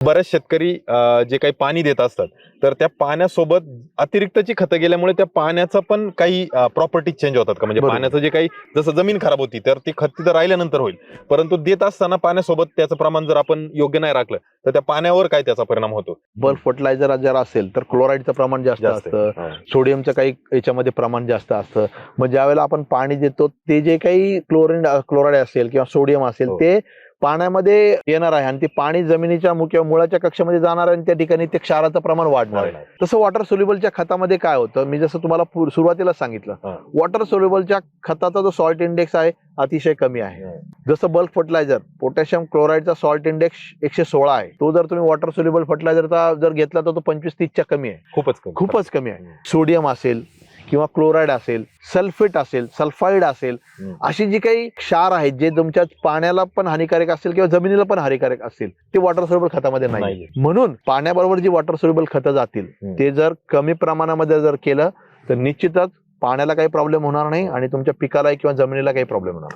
बरेच शेतकरी जे काही पाणी देत असतात तर त्या पाण्यासोबत अतिरिक्तची खतं गेल्यामुळे त्या पाण्याचा पण काही प्रॉपर्टी चेंज होतात का? म्हणजे बरोबर. पाण्याचं जे काही जसं जमीन खराब होती तर ती खत तिथं राहिल्यानंतर होईल, परंतु देत असताना पाण्यासोबत त्याचं प्रमाण जर आपण योग्य नाही राखलं तर त्या पाण्यावर काय त्याचा परिणाम होतो? बल्क फर्टिलायझर जर असेल तर क्लोराईडचं प्रमाण जास्त असतं, सोडियमचं काही याच्यामध्ये प्रमाण जास्त असतं. मग ज्या वेळेला आपण पाणी देतो ते जे काही क्लोराईड असेल किंवा सोडियम असेल हो. ते पाण्यामध्ये येणार आहे आणि ते पाणी जमिनीच्या किंवा मुळाच्या कक्षामध्ये जाणार आहे आणि त्या ठिकाणी ते क्षाराचं प्रमाण वाढणार आहे. तसं वॉटर सोल्युबलच्या खतामध्ये काय होतं, मी जसं तुम्हाला सुरुवातीला सांगितलं, वॉटर सोल्युबलच्या खताचा जो सॉल्ट इंडेक्स आहे अतिशय कमी आहे. जसं बल्क फर्टिलायझर पोटॅशियम क्लोराईडचा सॉल्ट इंडेक्स 116 आहे, तो जर तुम्ही वॉटर सोल्युबल फर्टिलायझरचा जर घेतला तर तो 25-30च्या कमी आहे, खूपच कमी आहे. सोडियम असेल किंवा क्लोराईड असेल, सल्फेट असेल, सल्फाईड असेल, अशी जी काही क्षार आहेत जे तुमच्या पाण्याला पण हानिकारक असेल किंवा जमिनीला पण हानिकारक असेल ते वॉटर सोल्युबल खतामध्ये नाही. म्हणून पाण्याबरोबर जी वॉटर सोल्युबल खतं जातील ते जर कमी प्रमाणामध्ये जर केलं तर निश्चितच पाण्याला काही प्रॉब्लेम होणार नाही आणि तुमच्या पिकाला किंवा जमिनीला काही प्रॉब्लेम होणार नाही.